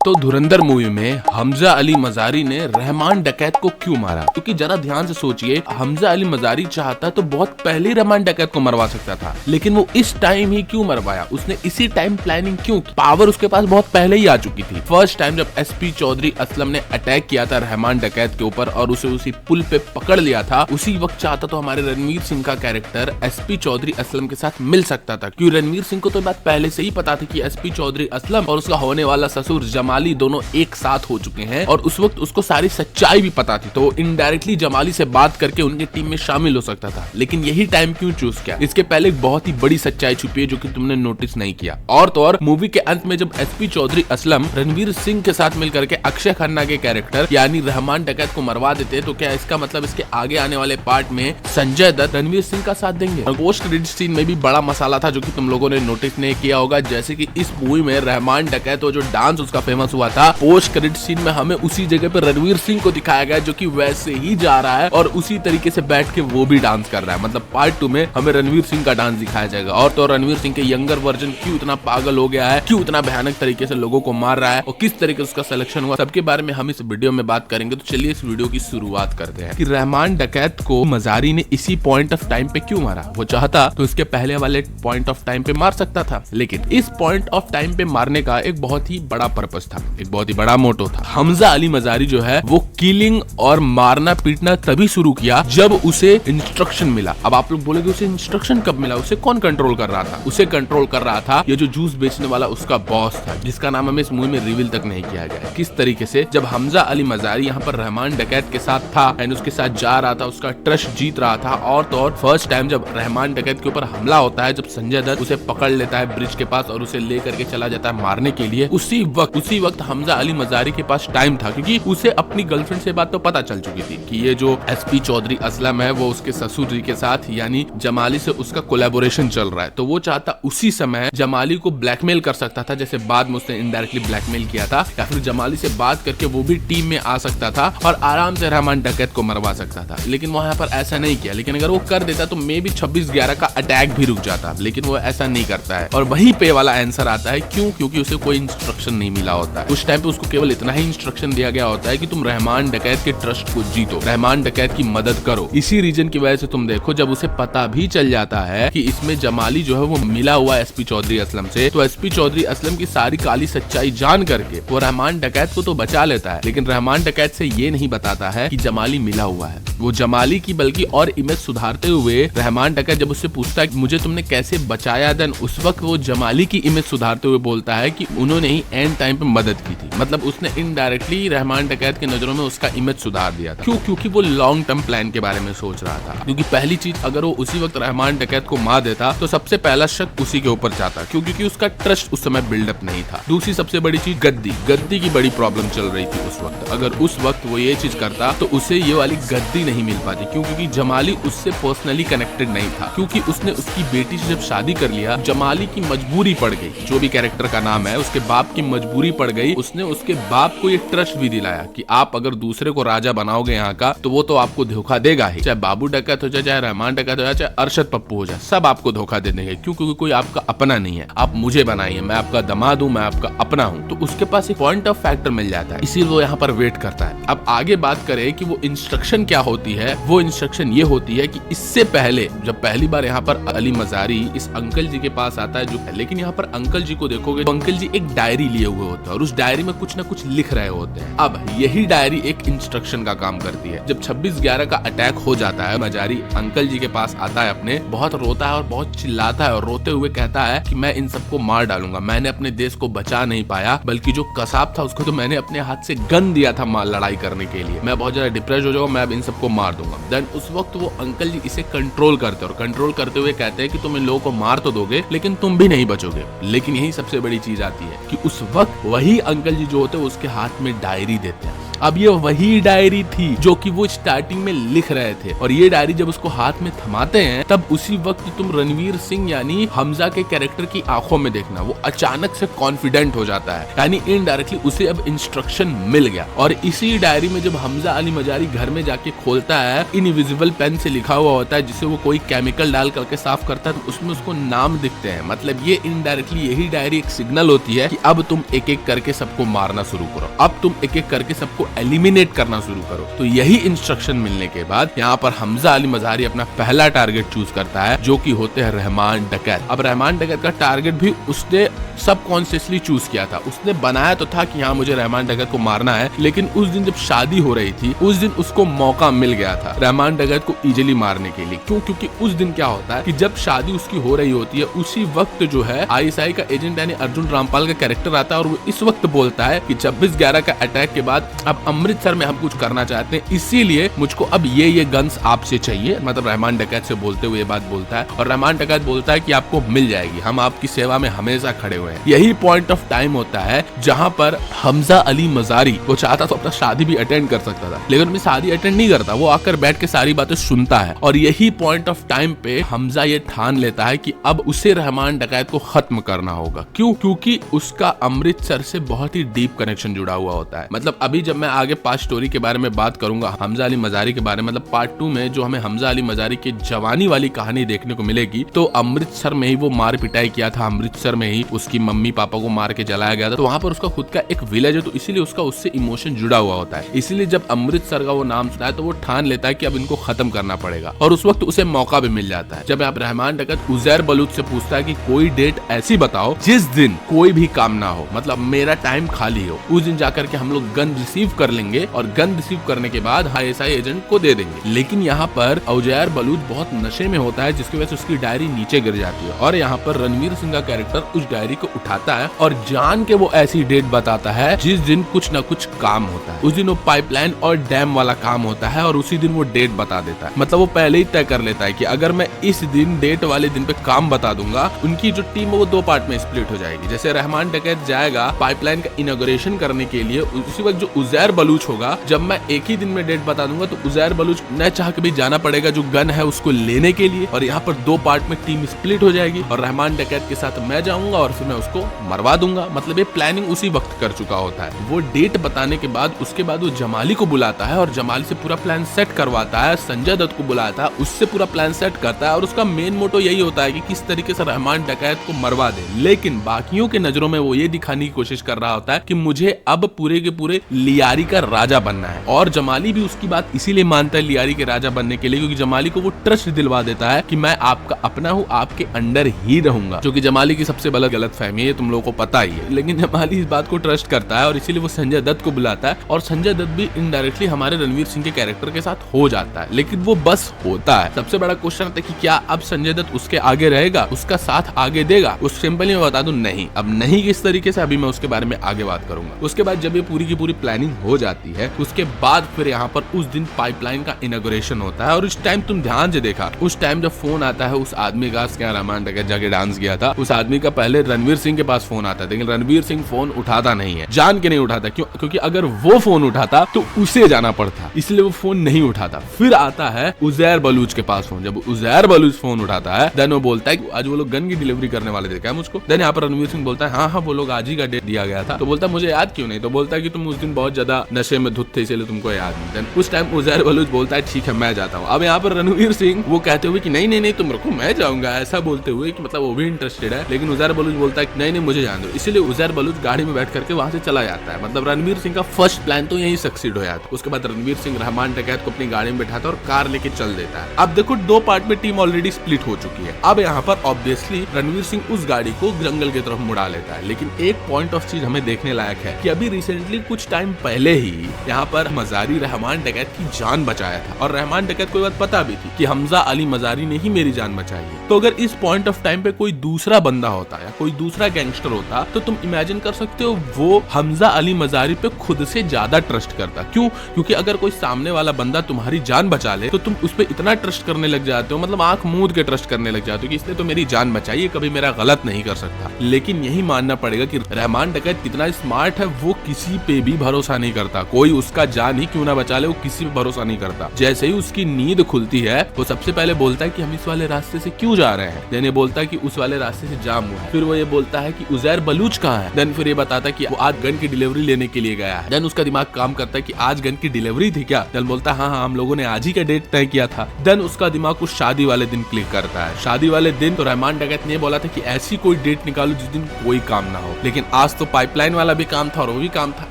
तो धुरंधर मूवी में हमजा अली मजारी ने रहमान डकैत को क्यों मारा? क्योंकि जरा ध्यान से सोचिए, हमजा अली मजारी चाहता तो बहुत पहले रहमान डकैत को मरवा सकता था, लेकिन वो इस टाइम ही क्यों मरवाया? उसने इसी टाइम प्लानिंग क्यों की? पावर उसके पास बहुत पहले ही आ चुकी थी। फर्स्ट टाइम जब एसपी चौधरी असलम ने अटैक किया था रहमान डकैत के ऊपर और उसे उसी पुल पे पकड़ लिया था, उसी वक्त चाहता तो हमारे रणवीर सिंह का कैरेक्टर एसपी चौधरी असलम के साथ मिल सकता था। क्योंकि रणवीर सिंह को तो बात पहले से ही पता थी कि एसपी चौधरी असलम और उसका होने वाला ससुर जमाली दोनों एक साथ हो चुके हैं और उस वक्त उसको सारी सच्चाई भी पता थी, तो इनडायरेक्टली जमाली से बात करके उनकी टीम में शामिल हो सकता था। लेकिन यही टाइम क्यों चूज किया? इसके पहले एक बहुत ही बड़ी सच्चाई छुपी है जो कि तुमने नोटिस नहीं किया। और तो और मूवी के अंत में जब एसपी चौधरी असलम रणवीर सिंह के साथ मिलकर के अक्षय खन्ना के कैरेक्टर यानी रहमान डकैत को मरवा देते, तो क्या इसका मतलब इसके आगे आने वाले पार्ट में संजय दत्त रणवीर सिंह का साथ देंगे? और पोस्ट क्रेडिट सीन में भी बड़ा मसाला था जो कि तुम लोगों ने नोटिस नहीं किया होगा, जैसे कि इस मूवी में रहमान डकैत जो डांस उसका फेमस हुआ था, पोस्ट क्रेडिट सीन में हमें उसी जगह पे रणवीर सिंह को दिखाया गया जो कि वैसे ही जा रहा है और उसी तरीके से बैठ के वो भी डांस कर रहा है। मतलब पार्ट 2 में हमें रणवीर सिंह का डांस दिखाया जाएगा। और तो रणवीर सिंह के यंगर वर्जन क्यों इतना पागल हो गया है, क्यों इतना भयानक तरीके से लोगों को मार रहा है और किस तरीके से उसका सिलेक्शन हुआ, सबके बारे में हम इस वीडियो में बात करेंगे। तो चलिए इस वीडियो की शुरुआत करते हैं कि रहमान डकैत को मजारी ने इसी पॉइंट ऑफ टाइम पे क्यों मारा। वो चाहता तो इसके पहले वाले पॉइंट ऑफ टाइम पे मार सकता था, लेकिन इस पॉइंट ऑफ टाइम पे मारने का एक बहुत ही बड़ा पर्पस था, एक बहुत ही बड़ा मोटो था। हमजा अली मजारी जो है वो किलिंग और मारना पीटना तभी शुरू किया जब उसे इंस्ट्रक्शन मिला। अब आप लोग बोलेंगे उसे इंस्ट्रक्शन कब मिला? उसे कौन कंट्रोल कर रहा था? उसे कंट्रोल कर रहा था ये जो जूस बेचने वाला उसका बॉस था, जिसका नाम हमें इस मूवी में रिवील तक नहीं किया गया। किस तरीके से जब हमजा अली मजारी यहाँ पर रहमान डकैत के साथ था एंड उसके साथ जा रहा था, उसका ट्रस्ट जीत रहा था, और तो और फर्स्ट टाइम जब रहमान डकैत के ऊपर हमला होता है, जब संजय दत्त उसे पकड़ लेता है ब्रिज के पास और उसे लेकर के चला जाता है मारने के लिए, उसी वक्त हमजा अली मजारी के पास टाइम था, क्योंकि उसे अपनी गर्लफ्रेंड से बात तो पता चल चुकी थी कि ये जो एसपी चौधरी असलम है वो उसके ससुर जी के साथ यानी जमाली से उसका कोलैबोरेशन चल रहा है। तो वो चाहता उसी समय जमाली को ब्लैकमेल कर सकता था, जैसे बाद में उसने इनडायरेक्टली ब्लैकमेल किया था, या फिर जमाली से बात करके वो भी टीम में आ सकता था और आराम से रहमान डकैत को मरवा सकता था। लेकिन वो यहाँ पर ऐसा नहीं किया। लेकिन अगर वो कर देता तो मे भी 26/11 का अटैक भी रुक जाता, लेकिन वो ऐसा नहीं करता है। और वहीं पे वाला आंसर आता है क्यों? क्योंकि उसे कोई इंस्ट्रक्शन नहीं मिला होता है। उस टाइम पे उसको केवल इतना ही इंस्ट्रक्शन दिया गया होता है कि तुम रहमान डकैत के ट्रस्ट को जीतो, रहमान डकैत की मदद करो। इसी रीजन की वजह से तुम देखो जब उसे पता भी चल जाता है कि इसमें जमाली जो है वो मिला हुआ है एसपी चौधरी असलम से, तो एसपी चौधरी असलम की सारी काली सच्चाई जान करके वो रहमान डकैत को तो बचा लेता है, लेकिन रहमान डकैत से ये नहीं बताता है कि जमाली मिला हुआ है। वो जमाली की बल्कि और इमेज सुधारते हुए रहमान डकैत जब उससे पूछता है कि मुझे तुमने कैसे बचाया, देन उस वक्त वो जमाली की इमेज सुधारते हुए बोलता है कि उन्होंने ही एंड टाइम पे मदद की थी। मतलब उसने इनडायरेक्टली रहमान डकैत की नजरों में उसका इमेज सुधार दिया था। क्यों? क्योंकि वो लॉन्ग टर्म प्लान के बारे में सोच रहा था। क्योंकि पहली चीज, अगर वो उसी वक्त रहमान डकैत को मार देता तो सबसे पहला शक उसी के ऊपर जाता, क्योंकि उसका ट्रस्ट उस समय बिल्डअप नहीं था। दूसरी सबसे बड़ी चीज गद्दी की बड़ी प्रॉब्लम चल रही थी उस वक्त। अगर उस वक्त वो ये चीज करता तो उसे ये वाली गद्दी नहीं मिल पाती। क्यों? क्योंकि जमाली उससे पर्सनली कनेक्टेड नहीं था, क्योंकि उसने उसकी बेटी से जब शादी कर लिया, जमाली की मजबूरी पड़ गई, जो भी कैरेक्टर का नाम है उसके बाप की मजबूरी पड़ गई। उसने उसके बाप को ये ट्रस्ट भी दिलाया कि आप अगर दूसरे को राजा बनाओगे यहाँ का तो वो तो आपको धोखा देगा ही, चाहे बाबू डकैत हो जाए, चाहे रहमान डकैत हो जाए, चाहे अरशद पप्पू हो जाए, सब आपको धोखा दे देंगे। क्यों? क्योंकि कोई आपका अपना नहीं है, आप मुझे बनाइए, मैं आपका दामाद हूँ, मैं आपका अपना हूँ। तो उसके पास एक पॉइंट ऑफ फैक्टर मिल जाता है, इसीलिए वो यहाँ पर वेट करता है। अब आगे बात करें कि वो इंस्ट्रक्शन क्या होती है। वो इंस्ट्रक्शन ये होती है कि इससे पहले जब पहली बार यहाँ पर अली मजारी इस अंकल जी के पास आता है जो, लेकिन यहाँ पर अंकल जी को देखोगे तो अंकल जी एक डायरी लिए हुए होते हैं और उस डायरी में कुछ ना कुछ लिख रहे होते हैं। अब यही डायरी एक इंस्ट्रक्शन का काम करती है। जब 26/11 का अटैक हो जाता है, मजारी अंकल जी के पास आता है, अपने बहुत रोता है और बहुत चिल्लाता है और रोते हुए कहता है कि मैं इन सबको मार डालूंगा, मैंने अपने देश को बचा नहीं पाया, बल्कि जो कसाब था उसको तो मैंने अपने हाथ से गन दिया था लड़ाई करने के लिए, मैं बहुत ज्यादा डिप्रेस हो जाऊंगा, मैं अब इन सबको मार दूंगा। देन उस वक्त वो अंकल जी इसे कंट्रोल करते हैं और कंट्रोल करते हुए कहते हैं कि तुम इन लोगों को मार तो दोगे लेकिन तुम भी नहीं बचोगे। लेकिन यही सबसे बड़ी चीज आती है कि उस वक्त वही अंकल जी जो होते हैं उसके हाथ में डायरी देते हैं अब ये वही डायरी थी जो कि वो स्टार्टिंग में लिख रहे थे, और ये डायरी जब उसको हाथ में थमाते हैं तब उसी वक्त तुम रणवीर सिंह यानी हमजा के कैरेक्टर की आंखों में देखना, वो अचानक से कॉन्फिडेंट हो जाता है, यानी इनडायरेक्टली उसे अब इंस्ट्रक्शन मिल गया। और इसी डायरी में जब हमजा अली मजारी घर में जाके खोलता है, इनविजिबल पेन से लिखा हुआ होता है जिसे वो कोई केमिकल डाल करके साफ करता है, तो उसमें उसको नाम दिखते हैं। मतलब ये इनडायरेक्टली यही डायरी एक सिग्नल होती है कि अब तुम एक एक करके सबको मारना शुरू करो, अब तुम एक एक करके सबको एलिमिनेट करना शुरू करो। तो यही इंस्ट्रक्शन मिलने के बाद यहाँ पर हमजा अली मजारी अपना पहला टारगेट चूज करता है, जो कि होते हैं रहमान डकैत। अब रहमान डकैत का टारगेट भी उसने सबकॉन्शियसली चूज किया था, उसने बनाया तो था कि यहाँ मुझे रहमान डकैत को मारना है, लेकिन उस दिन जब शादी हो रही थी उस दिन उसको मौका मिल गया था रहमान डकैत को इजीली मारने के लिए। क्यों? क्योंकि उस दिन क्या होता है कि जब शादी उसकी हो रही होती है उसी वक्त जो है आईएसआई का एजेंट यानी अर्जुन रामपाल का कैरेक्टर आता है, और वो इस वक्त बोलता है कि 26/11 का अटैक के बाद अब अमृतसर में हम कुछ करना चाहते हैं, इसीलिए मुझको अब ये गन्स आपसे चाहिए। मतलब रहमान डकैत से बोलते हुए ये बात बोलता है, और रहमान डकैत बोलता है कि आपको मिल जाएगी, हम आपकी सेवा में हमेशा खड़े हुए हैं। यही पॉइंट ऑफ टाइम होता है जहां पर हमजा अली मजारी वो चाहता तो अपना शादी भी अटेंड कर सकता था, लेकिन अपनी शादी अटेंड नहीं करता, वो आकर बैठ के सारी बातें सुनता है। और यही पॉइंट ऑफ टाइम पे हमजा ये ठान लेता है कि अब उसे रहमान डकैत को खत्म करना होगा। क्यों? क्योंकि उसका अमृतसर से बहुत ही डीप कनेक्शन जुड़ा हुआ होता है। मतलब अभी जब मैं आगे पास्ट स्टोरी के बारे में बात करूंगा हमजा अली मजारी के बारे में, मतलब पार्ट 2 में जो हमें हमजा अली मजारी की जवानी वाली कहानी देखने को मिलेगी, तो अमृतसर में ही वो मार पिटाई किया था, अमृतसर में ही उसकी मम्मी पापा को मार के जलाया गया था, तो वहां पर उसका खुद का एक विलेज है, तो इसीलिए उसका उससे इमोशन जुड़ा हुआ होता है। इसीलिए जब अमृतसर का वो नाम सुना है तो वो ठान लेता है कि अब इनको खत्म करना पड़ेगा, और उस वक्त उसे मौका भी मिल जाता है। जब आप रहमान डकैत उजैर बलूच से पूछता है कि कोई डेट ऐसी बताओ जिस दिन कोई भी काम ना हो, मतलब मेरा टाइम खाली हो, उस दिन जाकर के हम लोग गन रिसीव कर लेंगे और गन रिसीव करने के बाद आईएसआई एजेंट को दे देंगे। लेकिन यहाँ पर उजैर बलूच बहुत नशे में होता है, जिसकी वजह से उसकी डायरी नीचे गिर जाती है, और यहाँ पर रणवीर सिंह का कैरेक्टर उस डायरी को उठाता है और जान के वो ऐसी डेट बताता है जिस दिन कुछ न कुछ काम होता है। उस दिन वो पाइपलाइन और डैम वाला काम होता है, और उसी दिन वो डेट बता देता है। मतलब वो पहले ही तय कर लेता है कि अगर मैं इस दिन डेट वाले दिन पे काम बता दूंगा, उनकी जो टीम है वो 2 पार्ट में स्प्लिट हो जाएगी। जैसे रहमान डकैत जाएगा पाइपलाइन का इनॉग्रेशन करने के लिए, उसी वक्त जो उजैर बलूच होगा, जब मैं एक ही दिन में डेट बता दूंगा तो उजैर बलूच न चाह के भी जाना पड़ेगा जो गन है उसको लेने के लिए, और यहाँ पर 2 पार्ट में टीम स्प्लिट हो जाएगी, और रहमान डकैत के साथ मैं जाऊंगा और फिर मैं उसको मरवा दूंगा। मतलब ये प्लानिंग उसी वक्त कर चुका होता है। वो डेट बताने के बाद उसके बाद वो जमाली को बुलाता है और जमाली से पूरा प्लान सेट करवाता है, संजय दत्त को बुलाता है, उससे पूरा प्लान सेट करता है, और उसका मेन मोटो यही होता है कि किस तरीके से रहमान डकैत को मरवा दे। लेकिन बाकियों के नजरों में वो ये दिखाने की कोशिश कर रहा होता है कि मुझे अब पूरे के पूरे लियारी का राजा बनना है, और जमाली भी उसकी बात इसीलिए मानता है लियारी के राजा बनने के लिए, क्योंकि जमाली को वो ट्रस्ट दिलवा देता है कि मैं आपका अपना हूँ, आपके अंडर ही रहूंगा, जो कि जमाली की सबसे बड़ा गलत फहमी है, तुम लोगों को पता ही है। लेकिन जमाली इस बात को ट्रस्ट करता है और इसीलिए वो संजय दत्त को बुलाता है, और संजय दत्त भी इनडायरेक्टली हमारे रणवीर सिंह के कैरेक्टर के साथ हो जाता है, लेकिन वो बस होता है। सबसे बड़ा क्वेश्चन आता है कि क्या अब संजय दत्त उसके आगे रहेगा, उसका साथ आगे देगा? उस सिंपली मैं बता दूं नहीं। अब नहीं किस तरीके से, अभी मैं उसके बारे में आगे बात करूंगा। उसके बाद जब ये पूरी की पूरी प्लानिंग हो जाती है, उसके बाद फिर यहाँ पर उस दिन पाइपलाइन का इनॉग्रेशन होता है, और उस टाइम तुम ध्यान से देखा, उस टाइम जब फोन आता है उस आदमी का, क्या रहमान डकैत जाके डांस किया था, उस आदमी का पहले रणवीर सिंह के पास फोन आता है, लेकिन रणवीर सिंह फोन उठाता नहीं है, जान के नहीं उठाता। क्यों? क्योंकि अगर वो फोन उठाता तो उसे जाना पड़ता, इसलिए वो फोन नहीं उठाता। फिर आता है उजैर बलूच के पास फोन, जब उजैर बलूच फोन उठाता है देन वो बोलता है कि आज वो लोग गन की डिलीवरी करने वाले थे क्या मुझको? देन यहाँ पर रणवीर सिंह बोलता है हाँ हाँ वो लोग आज ही का डेट दिया गया था। तो बोलता है मुझे याद क्यों नहीं? तो बोलता है कि तुम उस दिन बहुत ज्यादा नशे में धुत थे इसलिए तुमको याद नहीं। देन उस टाइम उजैर बलूच बोलता है ठीक है मैं जाता हूँ। अब यहाँ पर रणवीर सिंह वो कहते हुए कि नहीं नहीं नहीं तुम रखो मैं जाऊंगा, ऐसा बोलते हुए कि मतलब वो भी इंटरेस्टेड है, लेकिन उजैर बलूच बोलता है कि नहीं नहीं मुझे जान दो। इसलिए उजैर बलूच गाड़ी में बैठ करके वहां से चला जाता है। मतलब रणवीर सिंह का फर्स्ट प्लान तो यही सक्सीड हो जाता है। उसके बाद रणवीर सिंह रहमान डकैत को अपनी गाड़ी में बैठाता है और कार लेके चल देता है। अब देखो 2 पार्ट में टीम ऑलरेडी स्प्लिट हो चुकी है। अब यहाँ पर ऑब्वियसली रणवीर सिंह उस गाड़ी को जंगल की तरफ मुड़ा लेता है। लेकिन एक पॉइंट ऑफ चीज हमें देखने लायक है कि अभी रिसेंटली कुछ टाइम पहले ही यहाँ पर मजारी रहमान डकैत की जान बचाया था, और रहमान डकैत को ये बात पता भी थी कि हमजा अली मजारी ने ही मेरी जान बचाई है। तो अगर इस पॉइंट ऑफ टाइम पे कोई दूसरा बंदा होता या कोई दूसरा गैंगस्टर होता तो तुम इमेजिन कर सकते हो वो हमजा अली मजारी पे खुद से ज्यादा ट्रस्ट करता। क्यों? क्योंकि अगर कोई सामने वाला बंदा तुम्हारी जान बचा ले तो तुम उस पर इतना ट्रस्ट करने लग जाते हो, मतलब आंख मूंद के ट्रस्ट करने लग जाते हो कि इसने तो मेरी जान बचाई है, कभी मेरा गलत नहीं कर सकता। लेकिन यही मानना पड़ेगा कि रहमान डकैत कितना स्मार्ट है, वो किसी पे भी भरोसा नहीं नहीं करता, कोई उसका जान ही क्यों ना बचा ले वो किसी पे भरोसा नहीं करता। जैसे ही उसकी नींद खुलती है वो सबसे पहले बोलता है कि हम इस वाले रास्ते से क्यों जा रहे हैं। देन ये बोलता है कि उस वाले रास्ते से जाम हुआ है। फिर वो ये बोलता है कि उजैर बलूच कहाँ है। देन फिर ये बताता है कि वो आज गन की डिलीवरी लेने के लिए गया है। देन उसका दिमाग काम करता है कि आज गन की डिलीवरी थी क्या। देन बोलता है हाँ हम लोगों ने आज ही का डेट तय किया था। देन उसका दिमाग कुछ शादी वाले दिन क्लिक करता है। शादी वाले दिन तो रहमान डकैत ने बोला था कि ऐसी कोई डेट निकालो जिस दिन कोई काम ना हो, लेकिन आज तो पाइपलाइन वाला भी काम था और वो भी काम था।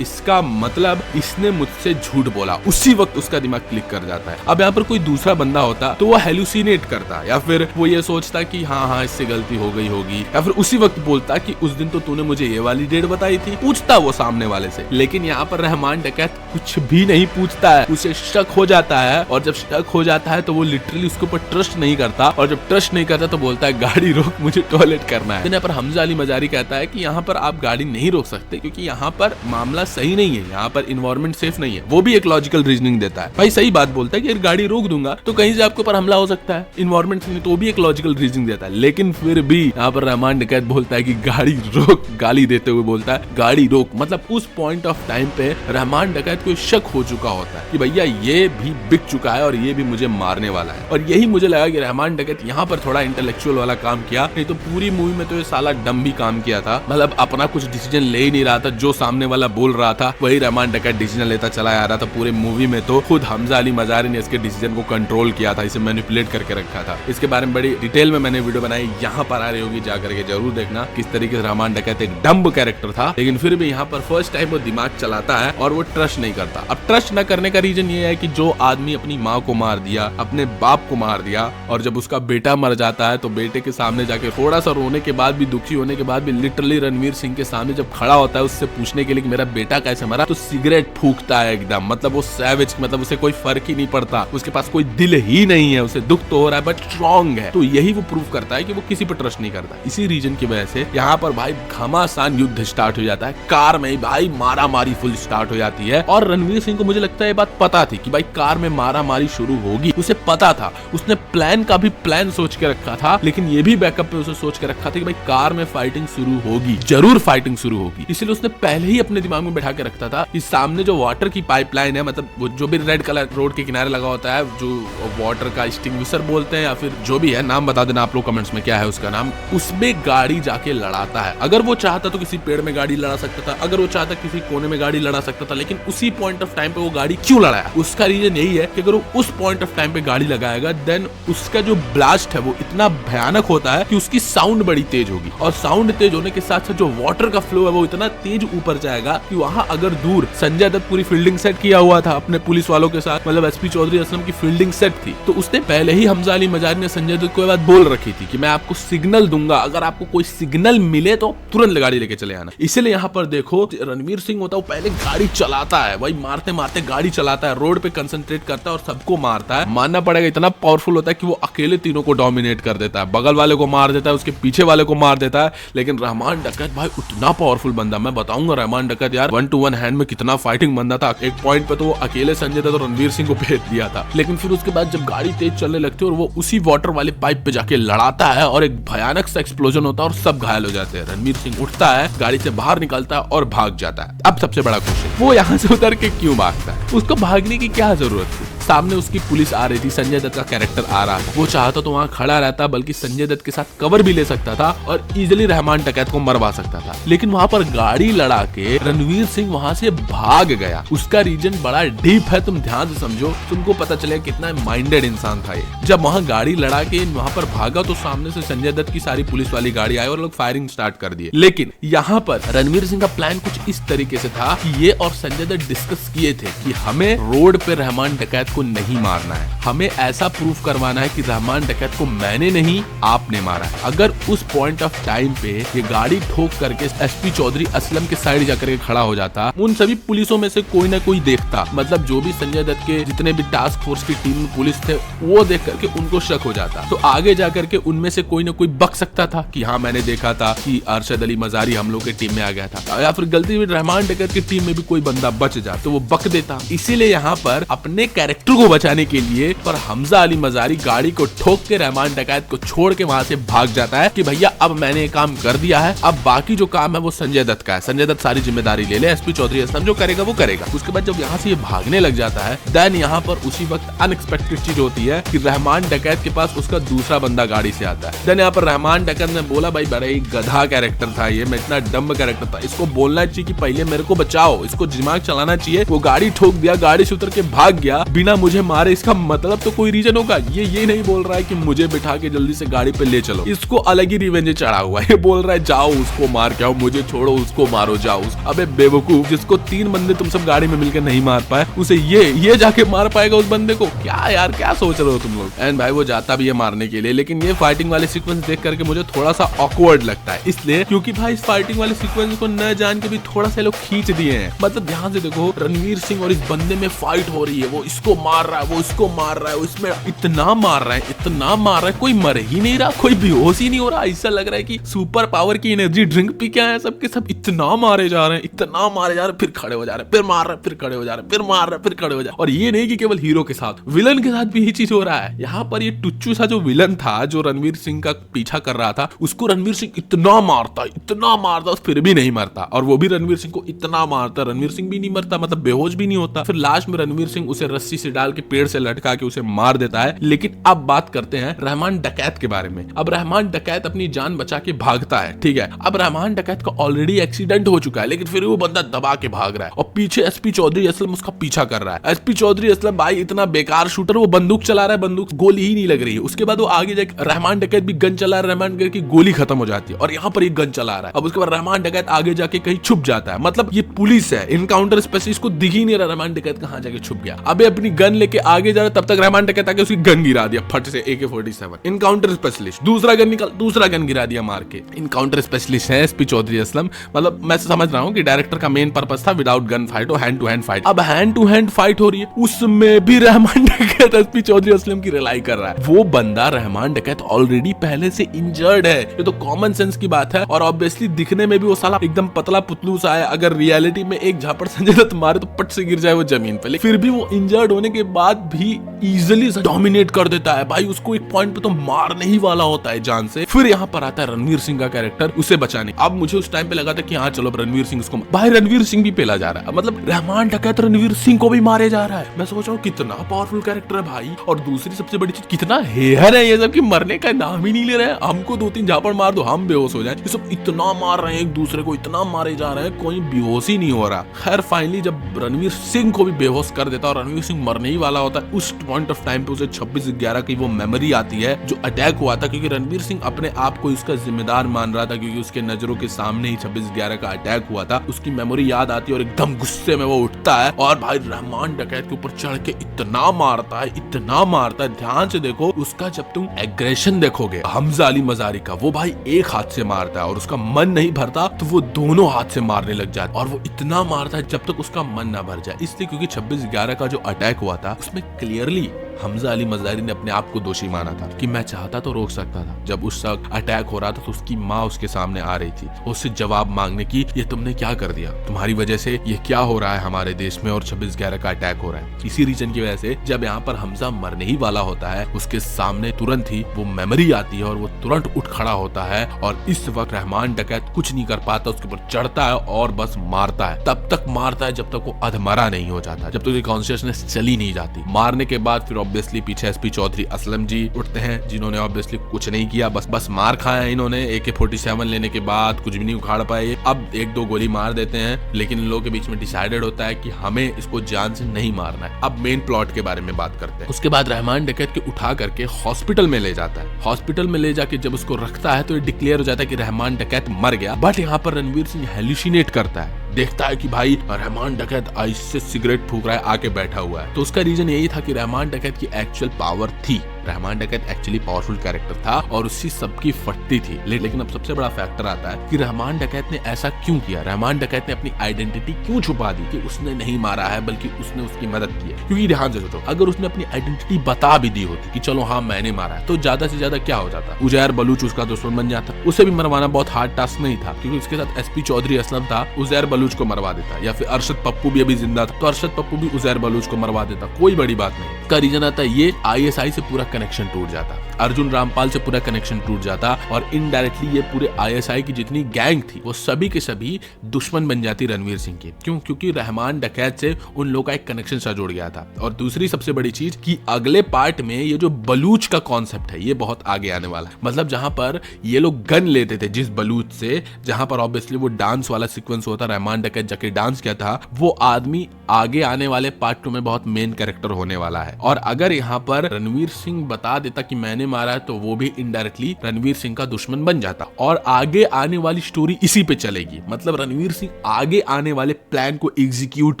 इसका मतलब इसने मुझसे झूठ बोला। उसी वक्त उसका दिमाग क्लिक कर जाता है। अब यहाँ पर कोई दूसरा बंदा होता तो वो हेलुसिनेट करता या फिर वो ये सोचता कि हाँ इससे गलती हो गई होगी, या फिर उसी वक्त बोलता कि उस दिन तो तूने मुझे ये वाली डेट बताई थी, पूछता वो सामने वाले से। लेकिन यहाँ पर रहमान डकैत कुछ भी नहीं पूछता है, उसे शक हो जाता है और जब शक हो जाता है तो वो लिटरली उसके ऊपर ट्रस्ट नहीं करता और जब ट्रस्ट नहीं करता तो बोलता है गाड़ी रोक, मुझे टॉयलेट करना है। यहाँ पर हमजा अली मजारी कहता है कि यहाँ पर आप गाड़ी नहीं रोक सकते क्योंकि यहाँ पर मामला सही नहीं है, यहाँ पर इन्वायरमेंट सेफ नहीं है। वो भी एक लॉजिकल रीजनिंग देता है, भाई सही बात बोलता है कि अगर गाड़ी रोक दूंगा तो कहीं से आपके ऊपर हमला हो सकता है, इन्वायरमेंट नहीं, तो भी एक लॉजिकल रीजनिंग देता है। लेकिन फिर भी यहाँ पर रहमान डकैत बोलता है कि गाड़ी रोक, गाली देते हुए बोलता है गाड़ी रोक। मतलब उस पॉइंट ऑफ टाइम पे रहमान डकैत को शक हो चुका होता है कि भैया ये भी बिक चुका है और ये भी मुझे मारने वाला है। और यही मुझे लगा कि रहमान डकैत यहाँ पर थोड़ा इंटेलेक्चुअल वाला काम किया, नहीं तो पूरी मूवी में तो ये साला डम भी काम किया था। मतलब अपना कुछ डिसीजन ले ही नहीं रहा था, जो सामने वाला बोल रहा था वही रहमान डकैत डिसीजन लेता चला आ रहा था। पूरे मूवी में तो खुद हमजा अली मजारी ने इसके डिसीजन को कंट्रोल किया था, इसे मैनिपुलेट करके रखा था। इसके बारे में बड़ी डिटेल में मैंने वीडियो बनाई, यहाँ पर आ रही होगी, जाकर के जरूर देखना किस तरीके से रहमान डकैत एक डम्ब कैरेक्टर था। लेकिन फिर भी यहाँ पर फर्स्ट टाइम वो दिमाग चलाता है और वो ट्रस्ट नहीं करता। अब ट्रस्ट न करने का रीजन ये है कि जो आदमी अपनी माँ को मार दिया, अपने बाप को मार दिया, और जब उसका बेटा मर जाता है तो बेटे के सामने जाके थोड़ा सा रोने के बाद भी, दुखी होने के बाद भी, लिटरली रणवीर सिंह के सामने जब खड़ा होता है उससे पूछने के लिए कि मेरा बेटा कैसे मरा, तो सिगरेट फूकता है एकदम। मतलब वो सैवेज, मतलब उसे कोई फर्क ही नहीं पड़ता, उसके पास कोई दिल ही नहीं है, उसे दुख तो हो रहा है बट स्ट्रॉन्ग है। तो यही वो प्रूव करता है कि वो किसी पर ट्रस्ट नहीं करता। इसी रीजन की वजह से यहाँ पर भाई घमासान युद्ध स्टार्ट हो जाता है, कार में भाई मारा मारी फुल स्टार्ट हो जाती है। और रणवीर सिंह को मुझे लगता है ये बात पता थी कि भाई कार में मारा मारी शुरू होगी, उसे पता था। उसने प्लान का भी प्लान सोच के रखा था, लेकिन ये भी बैकअप पे उसे सोच के रखा था कि भाई कार में फाइटिंग शुरू होगी, जरूर फाइटिंग शुरू होगी। इसलिए उसने पहले ही अपने दिमाग में बैठा के रखता था कि सामने जो वाटर की पाइपलाइन है, मतलब वो जो भी रेड कलर रोड के किनारे लगा होता है, जो वाटर का एक्सटिंग्विशर बोलते हैं या फिर जो भी है, नाम बता देना आप लोग कमेंट्स में क्या है उसका नाम, उसमें गाड़ी जाके लड़ाता है। अगर वो चाहता तो किसी पेड़ में गाड़ी लड़ा सकता था, अगर वो चाहता किसी कोने में गाड़ी लड़ा सकता था, लेकिन उसी पॉइंट ऑफ टाइम पे वो गाड़ी क्यों लड़ाया, उसका रीजन यही है कि अगर वो उस पॉइंट ऑफ टाइम पे गाड़ी लगाएगा देन उसका जो ब्लास्ट है वो इतना भयानक होता है कि उसकी साउंड बड़ी तेज होगी, और साउंड तेज होने के साथ साथ जो वाटर का फ्लो है वो इतना तेज ऊपर जाएगा कि वहां अगर दूर संजय दत्त पूरी फील्डिंग सेट किया हुआ था अपने पुलिस वालों के साथ, मतलब एसपी चौधरी असलम की फील्डिंग सेट थी, तो उसने पहले ही हमजा अली मजारी ने संजय दत्त को ये बात बोल रखी थी कि मैं आपको सिग्नल दूंगा, अगर आपको कोई सिग्नल मिले तो तुरंत गाड़ी लेके चले आना। इसलिए यहाँ पर देखो रणवीर सिंह होता है वो पहले गाड़ी चलाता है, वही मारते मारते गाड़ी चलाता है, रोड पे कंसंट्रेट करता है और सबको मारता है। मानना पड़ेगा इतना पावरफुल होता है कि वो अकेले तीनों को डोमिनेट कर देता है, बगल वाले को मार देता है, उसके पीछे वाले को मार देता है। लेकिन रहमान डकैत भाई उतना पावरफुल बंदा, मैं बताऊंगा रहमान डकैत यार 1 to 1 हैंड में कितना फाइटिंग बंदा था। एक पॉइंट पे तो वो अकेले संजय दत्त और रणवीर सिंह को भेज दिया था, लेकिन फिर उसके बाद जब गाड़ी तेज चलने लगती है और वो उसी वाटर वाले पाइप पे जाके लड़ाता है और एक भयानक सा एक्सप्लोजन होता है और सब घायल हो जाते हैं। रणवीर सिंह उठता है, गाड़ी से बाहर निकलता है और भाग जाता है। अब सबसे बड़ा क्वेश्चन, वो यहाँ से उतर के क्यों भागता है? उसको भागने की क्या जरूरत थी? सामने उसकी पुलिस आ रही थी, संजय दत्त का कैरेक्टर आ रहा था, वो चाहता तो वहां खड़ा रहता, बल्कि संजय दत्त के साथ कवर भी ले सकता था और इजीली रहमान डकैत को मरवा सकता था। लेकिन वहां पर गाड़ी लड़ा के रणवीर सिंह वहां से भाग गया। उसका रीजन बड़ा डीप है, तुम ध्यान से समझो, तुमको पता चलेगा कितना माइंडेड इंसान था ये। जब वहां गाड़ी लड़ा के वहां पर भागा तो सामने से संजय दत्त की सारी पुलिस वाली गाड़ी आई और लोग फायरिंग स्टार्ट कर दिए। लेकिन यहाँ पर रणवीर सिंह का प्लान कुछ इस तरीके से था कि ये और संजय दत्त डिस्कस किए थे कि हमें रोड पे रहमान डकैत को नहीं मारना है, हमें ऐसा प्रूफ करवाना है कि रहमान डकैत को मैंने नहीं आपने मारा है। अगर उस पॉइंट ऑफ टाइम पे ये गाड़ी ठोक करके एसपी चौधरी असलम के साइड जाकर के खड़ा हो जाता, उन सभी पुलिसों में से कोई ना कोई देखता, मतलब जो भी संजय दत्त के जितने भी टास्क फोर्स की टीम में पुलिस थे वो देख करके उनको शक हो जाता, तो आगे जाकर के उनमें से कोई ना कोई बक सकता था कि हाँ मैंने देखा था कि अरशद अली मजारी हम लोग की टीम में आ गया था, या फिर गलती से रहमान डकैत की टीम में भी कोई बंदा बच जाता तो वो बक देता। इसीलिए यहाँ पर अपने कैरेक्टर हेलीकॉप्टर को बचाने के लिए, पर हमजा अली मजारी गाड़ी को ठोक के रहमान डकैत को छोड़ के वहां से भाग जाता है कि भैया अब मैंने काम कर दिया है, अब बाकी जो काम है वो संजय दत्त का है, संजय दत्त सारी जिम्मेदारी ले ले, एसपी चौधरी असलम जो करेगा वो करेगा। उसके बाद जब यहाँ से ये भागने लग जाता है, देन यहाँ पर उसी वक्त अनएक्सपेक्टेड चीज होती है कि रहमान डकैत के पास उसका दूसरा बंदा गाड़ी से आता है। देन यहाँ पर रहमान डकैत ने बोला भाई बड़ा ही गधा कैरेक्टर था ये, मैं इतना डम्ब कैरेक्टर था, इसको बोलना चाहिए कि पहले मेरे को बचाओ, इसको दिमाग चलाना चाहिए। वो गाड़ी ठोक दिया, गाड़ी से उतर के भाग गया बिना मुझे मारे। इसका मतलब तो कोई रीजन होगा, ये नहीं बोल रहा है कि मुझे बिठा के जल्दी से गाड़ी पे ले चलो, इसको अलग ही रिवेंज चढ़ा हुआ है। ये बोल रहा है जाओ उसको मार के आओ, मुझे छोड़ो उसको मारो जाओ। अबे बेवकूफ, जिसको 3 बंदे तुम सब गाड़ी में मिलकर नहीं मार पाए, उसे ये जाके मार पाएगा उस बंदे को? क्या यार क्या सोच रहे हो तुम लोग। एंड भाई वो जाता भी है मारने के लिए, लेकिन ये फाइटिंग वाले सीक्वेंस देख करके मुझे थोड़ा सा ऑकवर्ड लगता है, इसलिए क्योंकि भाई इस फाइटिंग वाले सीक्वेंस को न जान के भी थोड़ा सा लोग खींच दिए हैं। मतलब ध्यान से देखो, रणवीर सिंह और इस बंदे में फाइट हो रही है, वो इसको मार रहा है, वो इसको मार रहा है, वो इसमें इतना मार रहा है, इतना मार रहा है, कोई मर ही नहीं रहा, कोई बेहोश ही नहीं हो रहा। ऐसा लग रहा है कि सुपर पावर की एनर्जी ड्रिंक पी के आए सबके सब, इतना मारे जा रहे हैं, इतना मारे जा रहे हैं, फिर खड़े हो जा रहे हैं, फिर मार रहे हैं, फिर खड़े हो जा रहे हैं, फिर मार रहे हैं, फिर खड़े हो जा रहे हैं। और ये नहीं कि केवल हीरो के साथ, विलन के साथ भी यही चीज हो रहा है। यहाँ पर ये टुच्चू सा जो विलन था, जो रणवीर सिंह का पीछा कर रहा था, उसको रणवीर सिंह इतना मारता फिर भी नहीं मरता, और वो भी रणवीर सिंह को इतना मारता, रणवीर सिंह भी नहीं मरता, मतलब बेहोश भी नहीं होता। फिर लास्ट में रणवीर सिंह उसे रस्सी से डाल के पेड़ से लटका के उसे मार देता है। लेकिन अब बात करते हैं रहमान डकैत के बारे में। अब रहमान डकैत अपनी जान बचा के भागता है, ठीक है। अब रहमान डकैत का ऑलरेडी एक्सीडेंट हो चुका है, लेकिन फिर वो बंदा दबा के भाग रहा है, और पीछे एसपी चौधरी असलम उसका पीछा कर रहा है। एसपी चौधरी असलम भाई इतना बेकार शूटर, वो बंदूक चला रहा है, बंदूक गोली ही नहीं लग रही है। उसके बाद वो आगे जाके रहमान डकैत भी गन चला रहा है, रहमान डकैत की गोली खत्म हो जाती है, और यहाँ पर एक गन चला रहा है। अब उसके बाद रहमान डकैत आगे जाके कहीं छुप जाता है, मतलब ये पुलिस है, इनकाउंटर स्पेशलिस्ट को दिख ही नहीं रहा रहमान डकैत कहाँ जाके छुप गया। अबे अपनी गन लेके आगे जा रहा, तब तक रहमान डकैत आके उसकी गन गिरा दिया फट से, AK-47। इनकाउंटर स्पेशलिस्ट दूसरा गन निकाल, दूसरा गन गिरा दिया मार के। इनकाउंटर स्पेशलिस्ट है एसपी चौधरी असलम, मतलब मैं समझ रहा हूँ कि डायरेक्टर का मेन पर्पस था विदाउट गन फाइट और हैंड टू हैंड फाइट। अब हैंड टू हैंड फाइट हो रही है, उसमें भी रहमान डकैत एसपी चौधरी असलम की रिलाई कर रहा है। वो बंदा रहमान डकैत ऑलरेडी पहले से इंजर्ड है, ये तो कॉमन सेंस की बात है। और ऑब्वियसली दिखने में भी वो साला एकदम पतला पुतलू सा है, अगर रियलिटी में एक झापड़ संजय दत्त मारे तो पट से गिर जाए वो जमीन पे, फिर भी वो इंजर्ड होने के बाद भी इजिली डोमिनेट कर देता है भाई। उसको एक पॉइंट पे तो मारने ही वाला होता है जान से। फिर यहाँ पर आता है रणवीर सिंह का कैरेक्टर उसे बचाने। अब मुझे उस टाइम पे लगा था कि हाँ चलो रणवीर सिंह उसको, भाई रणवीर सिंह भी पेला जा रहा है, मतलब रहमान डकैत रणवीर सिंह को भी मारे जा रहा है। मैं सोच रहा हूँ कितना पावरफुल कैरेक्टर है भाई। और दूसरी सबसे बड़ी चीज, कितना हेयर है ये सब कि मरने का नाम ही नहीं ले रहे हैं। हमको 2-3 झापड़ मार दो हम बेहोश हो जाए, ये सब इतना मार रहे हैं एक दूसरे को, इतना मारे जा रहे हैं, कोई बेहोश ही नहीं हो रहा। खैर फाइनली जब रणवीर सिंह को भी बेहोश कर देता और रणवीर सिंह मरने ही वाला होता है, उस पॉइंट ऑफ टाइम पे उसे 26/11 की वो मेमोरी आती है जो अटैक हुआ था, क्योंकि रणवीर सिंह अपने आप को इसका जिम्मेदार मान रहा था, क्योंकि उसके नजरों के सामने ही 26/11 का अटैक हुआ था। उसकी मेमोरी याद आती है और एकदम गुस्से में वो उठता है और भाई रहमान डकैत के ऊपर चढ़ के इतना मारता है, इतना मारता है। ध्यान से देखो उसका, जब तुम एग्रेशन देखोगे हमजा अली मजारी का, वो भाई एक हाथ से मारता है और उसका मन नहीं भरता तो वो दोनों हाथ से मारने लग जाता है, और वो इतना मारता है जब तक उसका मन ना भर जाए। इसलिए क्योंकि 26/11 का जो अटैक हुआ था उसमें क्लियरली हमजा अली मजारी ने अपने आप को दोषी माना था कि मैं चाहता तो रोक सकता था। जब उस वक्त अटैक हो रहा था तो उसकी माँ उसके सामने आ रही थी, उससे जवाब मांगने की, ये तुमने क्या कर दिया, तुम्हारी वजह से ये क्या हो रहा है हमारे देश में, और 26/11 का अटैक हो रहा है। इसी रीजन की वजह से जब यहाँ पर हमजा मरने ही वाला होता है, उसके सामने तुरंत ही वो मेमोरी आती है और वो तुरंत उठ खड़ा होता है। और इस वक्त रहमान डकैत कुछ नहीं कर पाता, उसके ऊपर चढ़ता है और बस मारता है। तब तक मारता है जब तक वो अधमरा नहीं हो जाता, जब तक कॉन्शियसनेस चली नहीं जाती। मारने के बाद फिर ऑब्वियसली पीछे एसपी चौधरी असलम जी उठते हैं, जिन्होंने ऑब्वियसली कुछ नहीं किया, बस मार खाया इन्होंने। AK-47 लेने के बाद कुछ भी नहीं उखाड़ पाए। अब 1-2 गोली मार देते हैं, लेकिन इन लोगों के बीच में डिसाइडेड होता है कि हमें इसको जान से नहीं मारना है। अब मेन प्लॉट के बारे में बात करते हैं। उसके बाद रहमान डकैत के उठा करके हॉस्पिटल में ले जाता है। हॉस्पिटल में ले जाके जब उसको रखता है तो ये डिक्लेयर हो जाता है कि रहमान डकैत मर गया। बट यहाँ पर रणवीर सिंह हेलुसिनेट करता है, देखता है कि भाई रहमान डकैत आइस से सिगरेट फूक रहा है, आके बैठा हुआ है। तो उसका रीजन यही था कि रहमान डकैत की एक्चुअल पावर थी रहमान डकैत एक्चुअली पावरफुल कैरेक्टर था और उसकी सबकी फटती थी। लेकिन अब सबसे बड़ा फैक्टर आता है कि रहमान डकैत ने ऐसा क्यों किया, रहमान डकैत ने अपनी आइडेंटिटी क्यों छुपा दी कि उसने नहीं मारा है बल्कि उसने उसकी मदद की है। क्योंकि ध्यान से सोचो, अगर उसने अपनी आइडेंटिटी बता भी दी होती कि चलो हाँ मैंने मारा है, तो ज्यादा से ज्यादा क्या हो जाता, उजैर बलूच उसका दुश्मन बन जाता। उसे भी मरवाना बहुत हार्ड टास्क नहीं था, क्योंकि उसके साथ एसपी चौधरी असलम था, उजैर बलूच को मरवा देता, या फिर अरशद पप्पू भी अभी जिंदा था तो अरशद पप्पू भी उजैर बलूच को मरवा देता, कोई बड़ी बात नहीं। इसका रीजन आता है ये आईएसआई से पूरा कनेक्शन टूट जाता, अर्जुन रामपाल से पूरा कनेक्शन टूट जाता और इनडायरेक्टली ये पूरे आईएसआई की जितनी गैंग थी वो सभी के सभी दुश्मन बन जाती रणवीर सिंह की। क्यों? क्योंकि रहमान डकैत से उन लोगों का एक कनेक्शन सा जुड़ गया था। और दूसरी सबसे बड़ी चीज कि अगले पार्ट में ये जो बलूच का कॉन्सेप्ट है ये बहुत आगे आने वाला है। मतलब जहां पर ये लोग गन लेते थे जिस बलूच से, जहां पर ऑब्वियसली वो डांस वाला सीक्वेंस होता, रहमान डकैत जाके डांस किया था, वो आदमी आगे आने वाले पार्ट 2 में बहुत मेन कैरेक्टर होने वाला है। और अगर यहाँ पर रणवीर सिंह बता देता कि मैंने मारा है तो वो भी इनडायरेक्टली रणवीर सिंह का दुश्मन बन जाता और आगे आने वाली स्टोरी इसी पे चलेगी। मतलब रणवीर सिंह आगे आने वाले प्लान को एग्जीक्यूट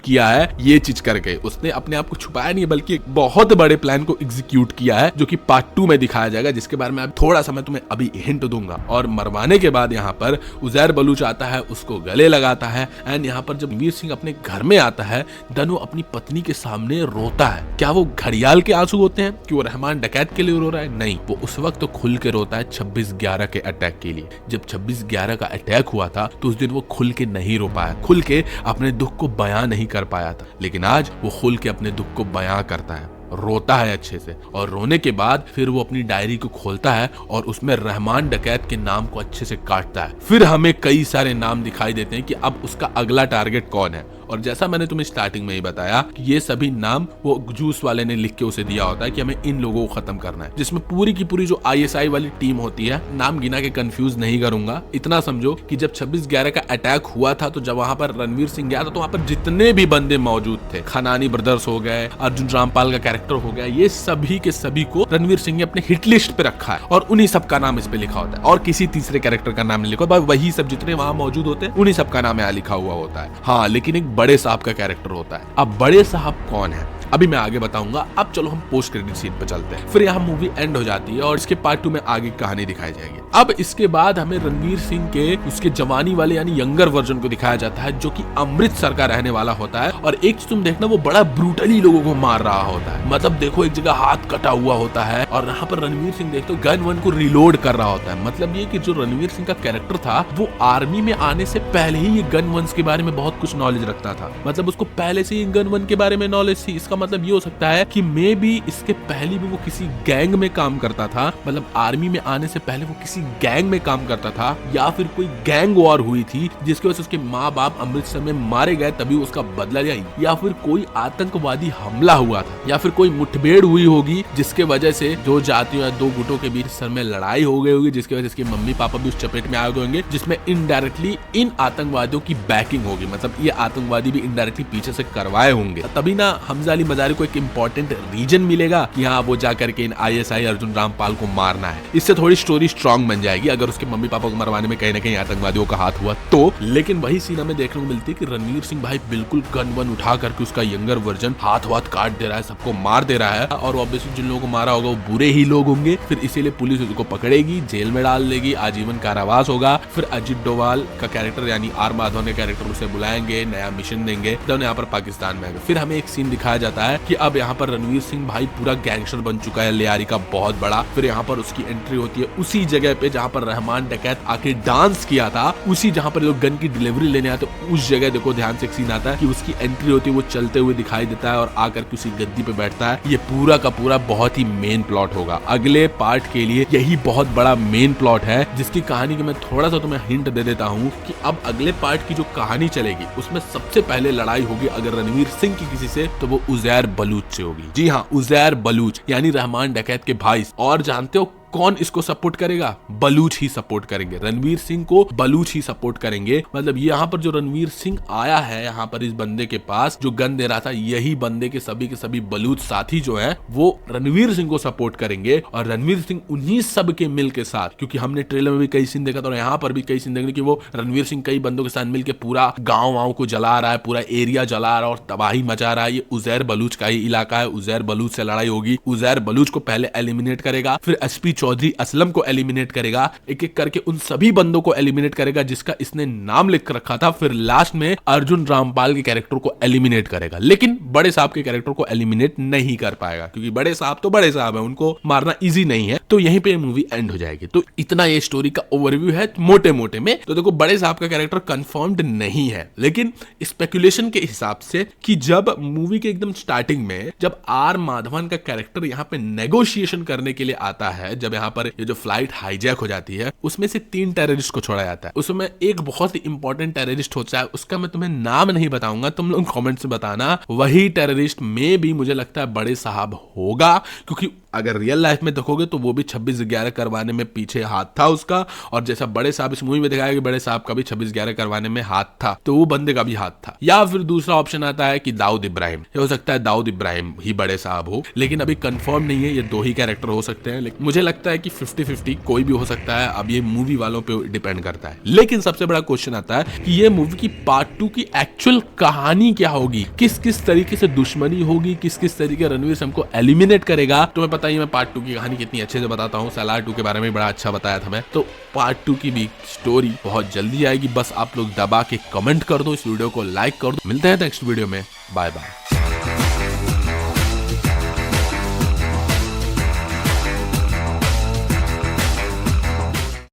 किया है ये चीज करके, उसने अपने आप को छुपाया नहीं बल्कि एक बहुत बड़े प्लान को एग्जीक्यूट किया है जो कि पार्ट 2 में दिखाया जाएगा, जिसके बारे में थोड़ा सा मैं तुम्हें अभी हिंट दूंगा। और मरवाने के बाद यहाँ पर उजैर बलूच आता है, उसको गले लगाता है एंड यहाँ पर जब रणवीर सिंह अपने घर में आता है देन वो अपनी पत्नी के सामने रोता है। क्या वो घड़ियाल के आंसू होते हैं कि वो रहमान डकैत के लिए रो रहा है? नहीं, वो उस वक्त तो खुल के रोता है 26/11 के अटैक के लिए। जब 26/11 का अटैक हुआ था तो उस दिन वो खुल के नहीं रो पाया, खुल के अपने दुख को बयां नहीं कर पाया था। लेकिन आज वो खुल के अपने दुख को बयां करता है, रोता है अच्छे से, और रोने के बाद फिर वो अपनी डायरी को खोलता है और उसमें रहमान डकैत के नाम को अच्छे से काटता है। फिर हमें कई सारे नाम दिखाई देते हैं कि अब उसका अगला टारगेट कौन है। और जैसा मैंने तुम्हें स्टार्टिंग में ही बताया कि ये सभी नाम वो जूस वाले ने लिख के उसे दिया होता है कि हमें इन लोगों को खत्म करना है, जिसमें पूरी की पूरी जो आईएसआई वाली टीम होती है, नाम गिना के कंफ्यूज नहीं करूंगा, इतना समझो कि जब 26/11 का अटैक हुआ था तो जब वहां पर रणवीर सिंह गया था तो वहां पर जितने भी बंदे मौजूद थे, खनानी ब्रदर्स हो गए, अर्जुन रामपाल का कैरेक्टर हो गया, ये सभी के सभी को रणवीर सिंह ने अपने हिट लिस्ट पे रखा है और उन्हीं सब का नाम इस पे लिखा होता है और किसी तीसरे कैरेक्टर का नाम नहीं लिखा, वही सब जितने वहां मौजूद होते हैं उन्हीं सब का नाम यहाँ लिखा हुआ होता है। हाँ, लेकिन एक बड़े साहब का कैरेक्टर होता है। अब बड़े साहब कौन है अभी मैं आगे बताऊंगा। अब चलो हम पोस्ट क्रेडिट सीन पे चलते हैं। फिर यहाँ मूवी एंड हो जाती है और इसके पार्ट 2 में आगे कहानी दिखाई जाएगी। अब इसके बाद हमें रणवीर सिंह के उसके जवानी वाले यानी यंगर वर्जन को दिखाया जाता है जो कि अमृतसर का रहने वाला होता है। और एक तुम देखना वो बड़ा ब्रूटली लोगों को मार रहा होता है। मतलब देखो एक जगह हाथ कटा हुआ होता है और यहाँ पर रणवीर सिंह देखते हो गन वन को रिलोड कर रहा होता है। मतलब ये कि जो रणवीर सिंह का कैरेक्टर था वो आर्मी में आने से पहले ही ये गन वंस के बारे में बहुत कुछ नॉलेज रखता था। मतलब उसको पहले से ही गन वन के बारे में नॉलेज थी। इसका मतलब ये हो सकता है कि मे बी इसके पहले भी वो किसी गैंग में काम करता था, मतलब आर्मी में आने से पहले वो किसी गैंग में काम करता था, या फिर कोई गैंग वॉर हुई थी जिसकी वजह से उसके माँ बाप अमृतसर में मारे गए तभी उसका बदला लिया, या फिर कोई आतंकवादी हमला हुआ था, या फिर कोई मुठभेड़ हुई होगी जिसके वजह से दो जातियों या दो गुटों के बीच सर में लड़ाई हो गई होगी जिसकी वजह से इसके मम्मी पापा भी उस चपेट में आ गए होंगे, जिसमें इनडायरेक्टली इन आतंकवादियों की बैकिंग होगी। मतलब ये आतंकवादी भी इनडायरेक्टली पीछे से करवाए होंगे, तभी ना हमजा अली मजारी को एक इंपॉर्टेंट रीजन मिलेगा कि हाँ वो जाकर के इन आईएसआई अर्जुन रामपाल को मारना है। इससे थोड़ी स्टोरी स्ट्रॉन्ग बन जाएगी अगर उसके मम्मी पापा को मरवाने में कहीं ना कहीं आतंकवादियों का हाथ हुआ तो। लेकिन वही सीन हमें देखने को मिलती है कि रणवीर सिंह भाई बिल्कुल गन वन उठा करके उसका यंगर वर्जन हाथ काट दे रहा है, सबको मार दे रहा है, और ऑब्वियसली जिन लोगों को मारा होगा वो बुरे ही लोग होंगे। फिर इसीलिए पुलिस उसको पकड़ेगी, जेल में डाल देगी, आजीवन कारावास होगा। फिर अजीत डोभाल का कैरेक्टर यानी आर माधवन के कैरेक्टर उसे बुलाएंगे, नया मिशन देंगे, जब यहाँ पर पाकिस्तान में आएगा। फिर हमें एक सीन दिखाया जाता है कि अब यहाँ पर रणवीर सिंह भाई पूरा गैंगस्टर बन चुका है, लियारी का बहुत बड़ा। फिर यहाँ पर उसकी एंट्री होती है उसी जगह पे जहाँ पर रहमान डकैत आके डांस किया था, उसी जहाँ पर लोग गन की डिलीवरी लेने आते उस जगह देखो ध्यान से एक सीन आता है कि उसकी एंट्री होती है, वो चलते हुए दिखाई देता है और आकर के उसी गद्दी पे बैठता है। ये पूरा का पूरा बहुत ही मेन प्लॉट होगा अगले पार्ट के लिए, यही बहुत बड़ा मेन प्लॉट है जिसकी कहानी की मैं थोड़ा सा तुम्हें हिंट दे देता हूँ कि अब अगले पार्ट की जो कहानी चलेगी उसमें सबसे पहले लड़ाई होगी अगर रणवीर सिंह की किसी से तो वो उजैर बलूच से होगी। जी हाँ, उजैर बलूच यानी रहमान डकैत के भाई। और जानते हो कौन इसको सपोर्ट करेगा? बलूच ही सपोर्ट करेंगे, रणवीर सिंह को बलूच ही सपोर्ट करेंगे। मतलब यहाँ पर जो रणवीर सिंह आया है यहाँ पर इस बंदे के पास जो गन दे रहा था, यही बंदे के सभी बलूच साथी जो हैं वो रणवीर सिंह को सपोर्ट करेंगे और रणवीर सिंह उन्हीं सब के मिल के साथ, क्योंकि हमने ट्रेलर में भी कई सीन देखा था और यहाँ पर भी कई सीन देखे कि वो रणवीर सिंह कई बंदों के साथ मिलकर पूरा गांव को जला रहा है, पूरा एरिया जला रहा है और तबाही मचा रहा है। ये उजैर बलूच का ही इलाका है, उजैर बलूच से लड़ाई होगी। उजैर बलूच को पहले एलिमिनेट करेगा, फिर एसपी चौधरी असलम को एलिमिनेट करेगा, एक एक करके उन सभी बंदों को एलिमिनेट करेगा जिसका इसने नाम लिख रखा था। फिर लास्ट में अर्जुन रामपाल के कैरेक्टर को एलिमिनेट करेगा, लेकिन बड़े साहब के कैरेक्टर को एलिमिनेट नहीं कर पाएगा क्योंकि बड़े साहब तो बड़े साहब है, उनको मारना इजी नहीं है। तो यहीं पे मूवी एंड हो जाएगी। तो इतना ये स्टोरी का ओवरव्यू है मोटे मोटे में। तो देखो बड़े साहब का कैरेक्टर कंफर्म्ड नहीं है, लेकिन स्पेकुलेशन के हिसाब से कि जब मूवी के एकदम स्टार्टिंग में जब आर माधवन का कैरेक्टर यहाँ पे नेगोशिएशन करने के लिए आता है, जब यहाँ पर ये जो फ्लाइट हाईजैक हो जाती है उसमें से 3 टेररिस्ट को छोड़ा जाता है, उसमें एक बहुत ही इंपॉर्टेंट टेररिस्ट होता है, उसका मैं तुम्हें नाम नहीं बताऊंगा, तुम लोग कमेंट में बताना। वही टेररिस्ट में भी मुझे लगता है बड़े साहब होगा, क्योंकि अगर रियल लाइफ में देखोगे तो वो भी 26/11 करवाने में पीछे हाथ था उसका, और जैसा बड़े साहब इस मूवी में दिखाया कि बड़े साहब का भी 26/11 करवाने में हाथ था, तो वो बंदे का भी हाथ था। या फिर दूसरा ऑप्शन आता है कि दाऊद इब्राहिम, हो सकता है दाऊद इब्राहिम ही बड़े साहब हो, लेकिन अभी कंफर्म नहीं है, ये 2 ही कैरेक्टर हो सकते हैं। लेकिन मुझे लगता है कि 50-50 कोई भी हो सकता है, अब ये मूवी वालों पे डिपेंड करता है। लेकिन सबसे बड़ा क्वेश्चन आता है कि ये मूवी की पार्ट 2 की एक्चुअल कहानी क्या होगी, किस किस तरीके से दुश्मनी होगी, किस किस तरीके रणवीर सिंह को एलिमिनेट करेगा। तुम्हें पता ही मैं पार्ट 2 की कहानी कितनी अच्छे से बताता हूँ, सलार 2 के बारे में बड़ा अच्छा बताया था मैं। तो पार्ट 2 की भी स्टोरी बहुत जल्दी आएगी, बस आप लोग दबा के कमेंट कर दो, इस वीडियो को लाइक कर दो। मिलते हैं नेक्स्ट वीडियो में, बाय बाय।